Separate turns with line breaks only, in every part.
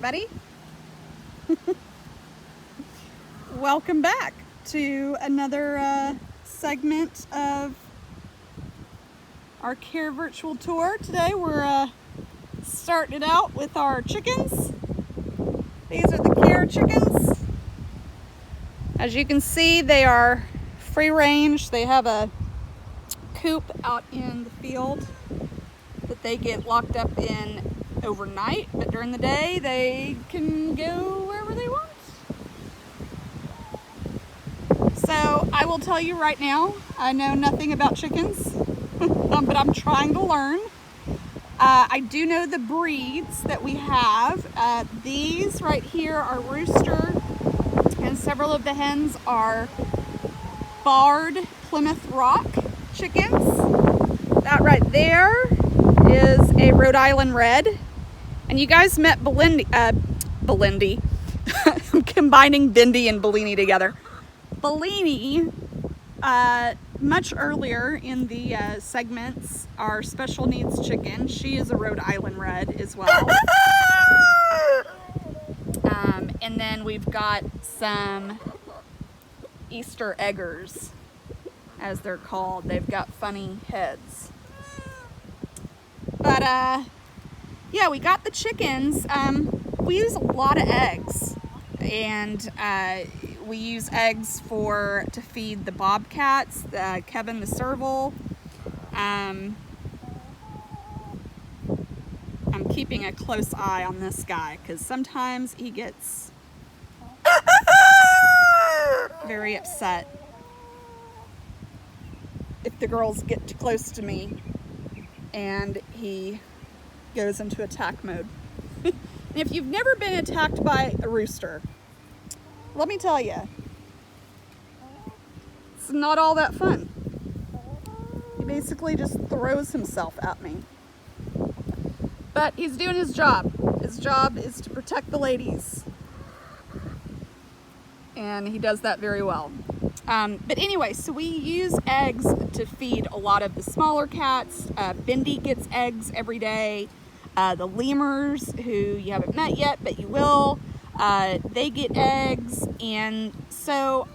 everybody. Welcome back to another segment of our care virtual tour. Today we're starting it out with our chickens. These are the care chickens. As you can see, they are free range. They have a coop out in the field that they get locked up in overnight, but during the day they can go wherever they want. So I will tell you right now, I know nothing about chickens, but I'm trying to learn. I do know the breeds that we have. These right here are rooster, and several of the hens are barred Plymouth Rock chickens. That right there is a Rhode Island Red. And you guys met Bellini. I'm combining Bindi and Bellini together. Bellini, much earlier in the segments, our special needs chicken. She is a Rhode Island Red as well. And then we've got some Easter eggers, as they're called. They've got funny heads. But yeah, we got the chickens. We use a lot of eggs, and we use eggs to feed the bobcats, Kevin the serval. I'm keeping a close eye on this guy because sometimes he gets very upset if the girls get too close to me, and he goes into attack mode. And if you've never been attacked by a rooster, let me tell you, it's not all that fun. He basically just throws himself at me. But he's doing his job. His job is to protect the ladies. And he does that very well. But anyway, so we use eggs to feed a lot of the smaller cats. Bindi gets eggs every day. The lemurs, who you haven't met yet, but you will, they get eggs. And so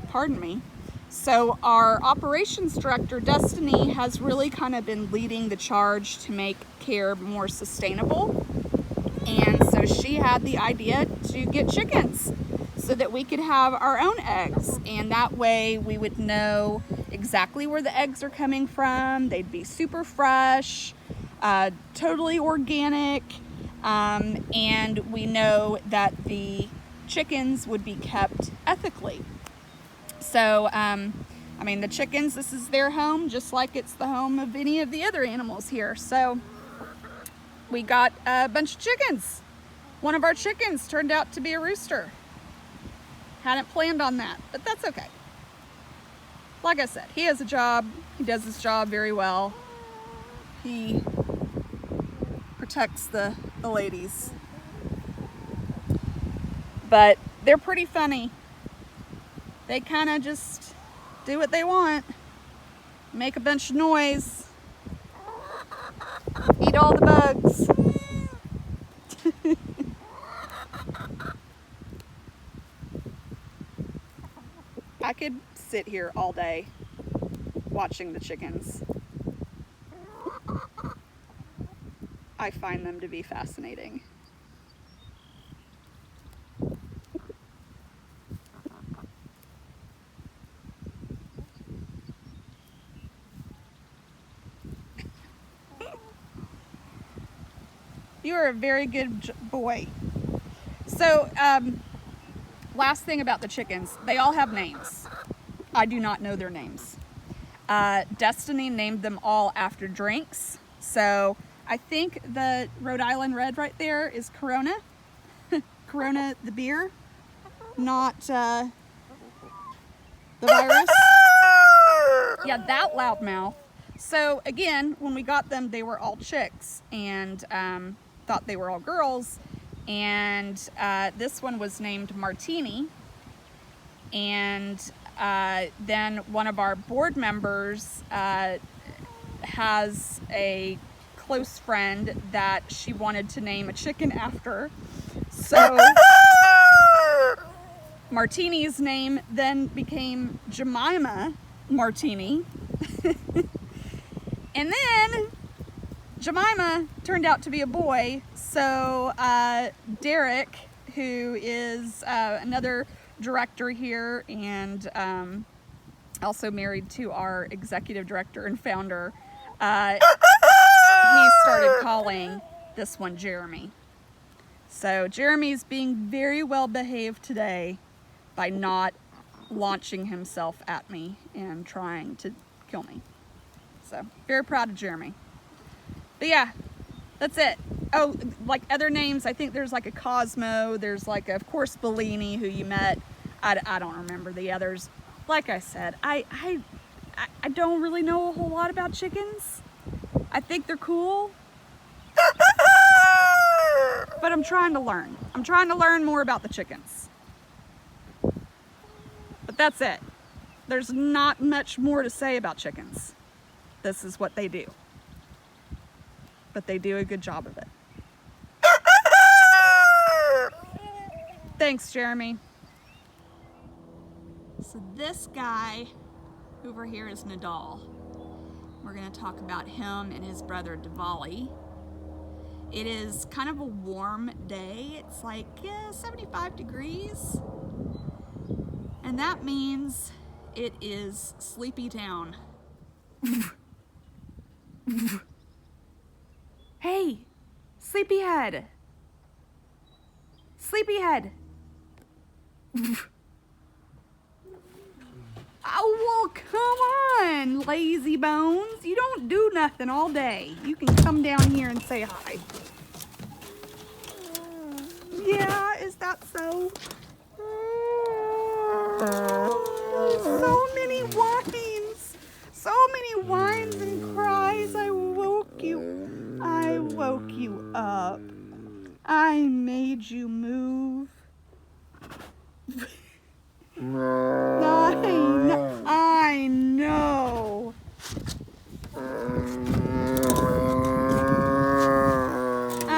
pardon me. So our operations director, Destiny, has really kind of been leading the charge to make care more sustainable. And so she had the idea to get chickens so that we could have our own eggs. And that way we would know exactly where the eggs are coming from. They'd be super fresh, totally organic. And we know that the chickens would be kept ethically. So, I mean, the chickens, this is their home, just like it's the home of any of the other animals here. So we got a bunch of chickens. One of our chickens turned out to be a rooster. Hadn't planned on that, but that's okay. Like I said, he has a job. He does his job very well. He protects the ladies. But they're pretty funny. They kind of just do what they want. Make a bunch of noise. Eat all the bugs. I could sit here all day watching the chickens. I find them to be fascinating. You are a very good boy. So, last thing about the chickens, they all have names. I do not know their names. Destiny named them all after drinks. So I think the Rhode Island Red right there is Corona. Corona the beer, not the virus. Yeah, that loudmouth. So again, when we got them, they were all chicks, and thought they were all girls. And this one was named Martini. And then one of our board members has a close friend that she wanted to name a chicken after. So Martini's name then became Jemima Martini. And then Jemima turned out to be a boy. So Derek, who is another director here and also married to our executive director and founder, he started calling this one Jeremy. So Jeremy's being very well behaved today by not launching himself at me and trying to kill me. So very proud of Jeremy. But yeah, that's it. Oh, like other names, I think there's like a Cosmo, there's like, of course, Bellini, who you met. I don't remember the others. Like I said, I don't really know a whole lot about chickens. I think they're cool. But I'm trying to learn. I'm trying to learn more about the chickens. But that's it. There's not much more to say about chickens. This is what they do. But they do a good job of it. Thanks, Jeremy. So this guy over here is Nadal. We're going to talk about him and his brother Divali. It is kind of a warm day. It's like 75 degrees. And that means it is sleepy town. Hey, sleepyhead. Sleepyhead. Oh, well, come on, lazy bones. You don't do nothing all day. You can come down here and say hi. Yeah, is that so? So many whines. So many whines and cries. I woke you. I woke you up. I made you move. I know.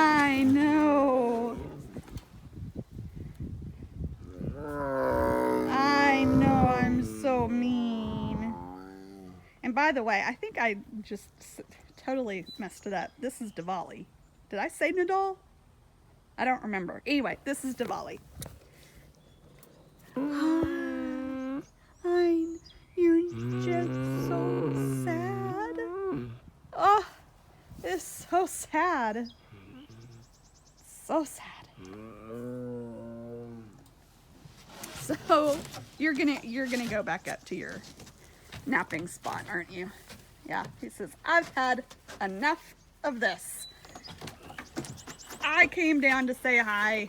I know. I know I'm so mean. And by the way, I think I just totally messed it up. This is Divali. Did I say Nadal? I don't remember. Anyway, this is Divali. You're just so sad. Oh, it's so sad. So sad. So you're gonna go back up to your napping spot, aren't you? Yeah, he says, I've had enough of this. I came down to say hi.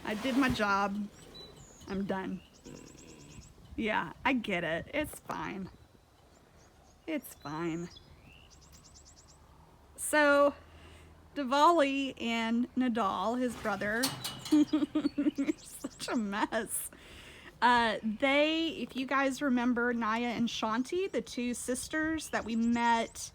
I did my job. I'm done. Yeah, I get it. It's fine. It's fine. So, Divali and Nadal, his brother, such a mess. If you guys remember Naya and Shanti, the two sisters that we met,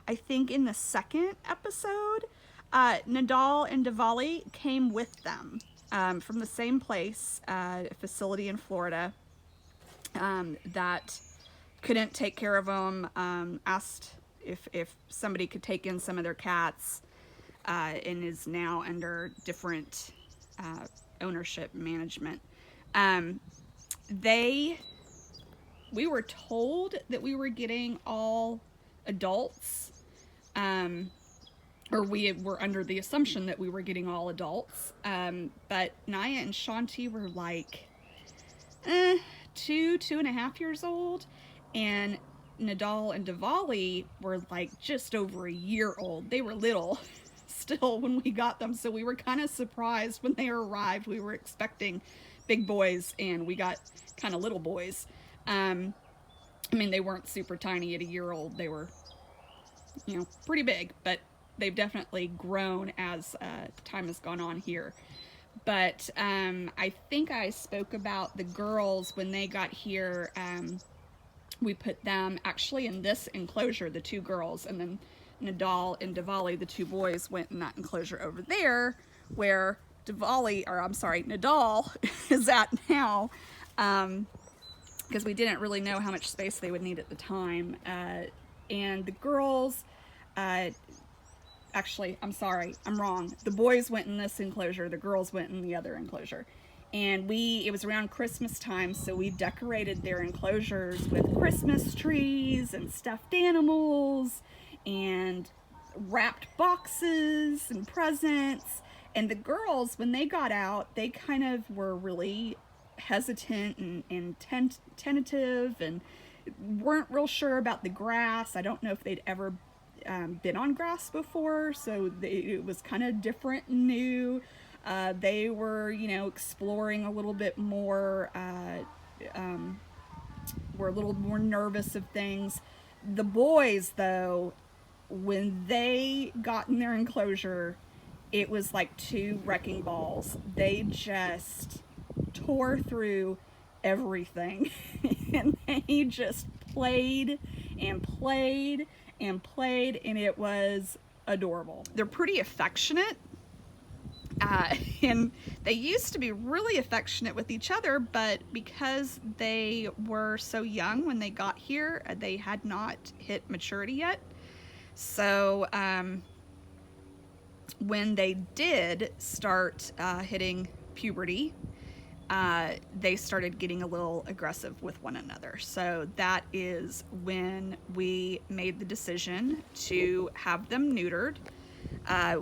I think in the second episode, Nadal and Divali came with them from the same place, a facility in Florida, that couldn't take care of them, asked if somebody could take in some of their cats, and is now under different ownership management. We were told that we were getting all adults, or we were under the assumption that we were getting all adults, but Naya and Shanti were like 2.5 years old, and Nadal and Divali were like just over a year old. They were little still when we got them, so we were kind of surprised when they arrived. We were expecting big boys, and we got kind of little boys. I mean, they weren't super tiny at a year old. They were, pretty big, but they've definitely grown as time has gone on here. But I think I spoke about the girls when they got here. We put them actually in this enclosure, the two girls, and then Nadal and Divali, the two boys, went in that enclosure over there where Nadal is at now, because we didn't really know how much space they would need at the time. And the girls, actually, I'm sorry, I'm wrong. The boys went in this enclosure, the girls went in the other enclosure. And it was around Christmas time, so we decorated their enclosures with Christmas trees and stuffed animals and wrapped boxes and presents. And the girls, when they got out, they kind of were really hesitant and tentative and weren't real sure about the grass. I don't know if they'd ever been on grass before, so it was kind of different and new. They were, exploring a little bit more, were a little more nervous of things. The boys, though, when they got in their enclosure, it was like two wrecking balls. They just tore through everything and they just played and played and played, and it was adorable. They're pretty affectionate, and they used to be really affectionate with each other, but because they were so young when they got here, they had not hit maturity yet. So when they did start hitting puberty, they started getting a little aggressive with one another. So that is when we made the decision to have them neutered.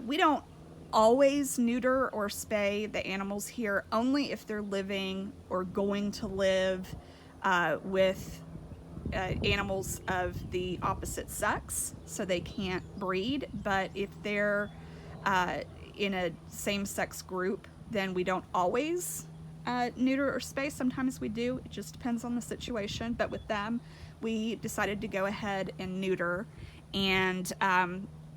We don't always neuter or spay the animals here, only if they're living or going to live with animals of the opposite sex, so they can't breed. But if they're in a same-sex group, then we don't always neuter or spay. Sometimes we do. It just depends on the situation. But with them, we decided to go ahead and neuter and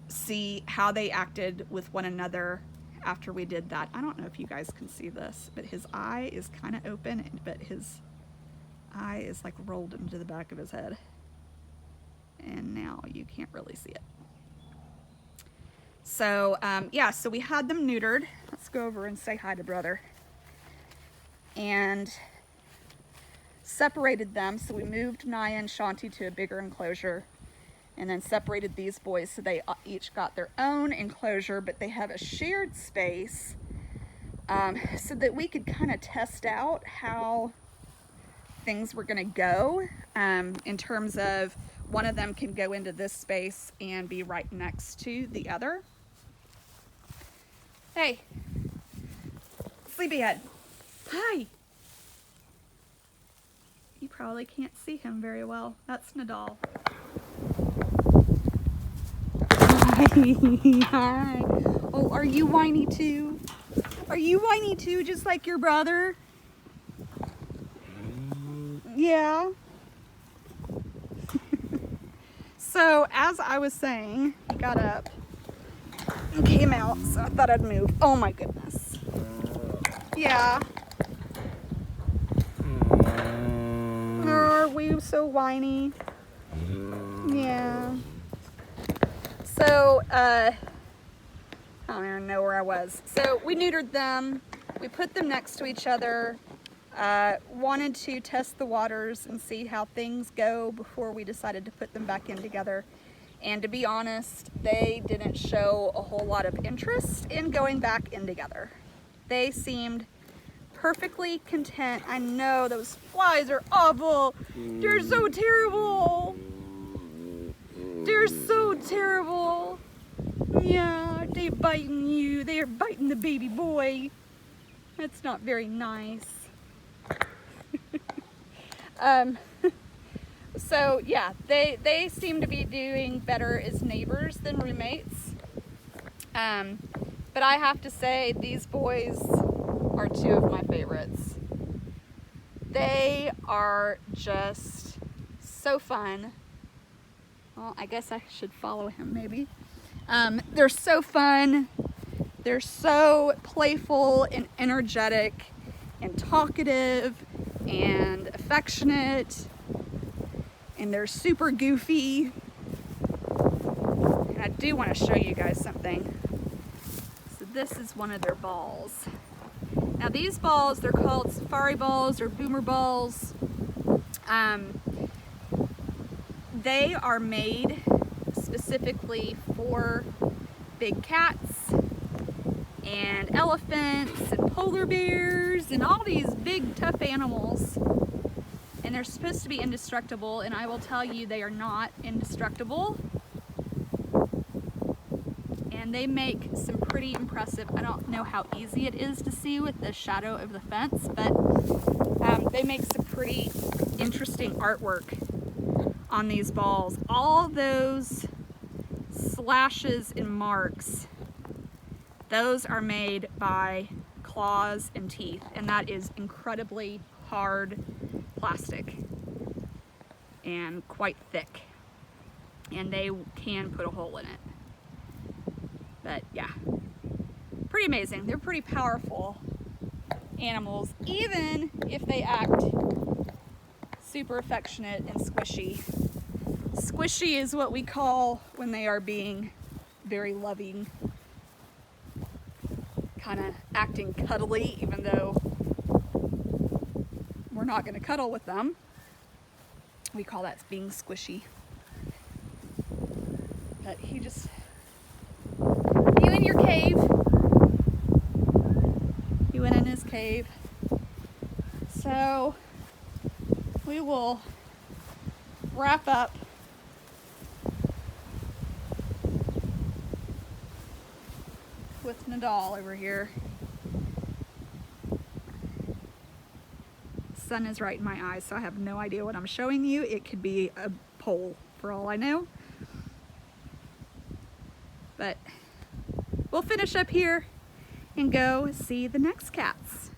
see how they acted with one another after we did that. I don't know if you guys can see this, but his eye is kind of open, but his eye is like rolled into the back of his head. And now you can't really see it. So, yeah, so we had them neutered. Let's go over and say hi to brother. And separated them. So we moved Naya and Shanti to a bigger enclosure, and then separated these boys so they each got their own enclosure, but they have a shared space, so that we could kind of test out how things were going to go, in terms of one of them can go into this space and be right next to the other. Hey, sleepyhead. Hi. You probably can't see him very well. That's Nadal. Hi. Oh, are you whiny too? Are you whiny too, just like your brother? Yeah. So, as I was saying, he got up and came out, so I thought I'd move. Oh my goodness. Yeah. Are we so whiny? Yeah. So, I don't even know where I was. So, we neutered them. We put them next to each other. Wanted to test the waters and see how things go before we decided to put them back in together. And to be honest, they didn't show a whole lot of interest in going back in together. They seemed perfectly content. I know those flies are awful. They're so terrible. They're so terrible. Yeah, they're biting you. They're biting the baby boy. That's not very nice. So yeah, they seem to be doing better as neighbors than roommates. But I have to say, these boys are two of my favorites. They are just so fun. Well, I guess I should follow him maybe. They're so fun. They're so playful and energetic and talkative and affectionate, and they're super goofy. And And I do want to show you guys something. So this is one of their balls. Now these balls, they're called safari balls or boomer balls. They are made specifically for big cats and elephants and polar bears and all these big tough animals. And they're supposed to be indestructible, and I will tell you they are not indestructible. And they make some pretty impressive, I don't know how easy it is to see with the shadow of the fence, but they make some pretty interesting artwork on these balls. All those slashes and marks, those are made by claws and teeth, and that is incredibly hard plastic and quite thick, and they can put a hole in it. But yeah, pretty amazing. They're pretty powerful animals, even if they act super affectionate and squishy. Squishy is what we call when they are being very loving, kind of acting cuddly, even though we're not going to cuddle with them. We call that being squishy. But you in your cave. He went in his cave. So we will wrap up with Nadal over here. The sun is right in my eyes, so I have no idea what I'm showing you. It could be a pole for all I know. But we'll finish up here and go see the next cats.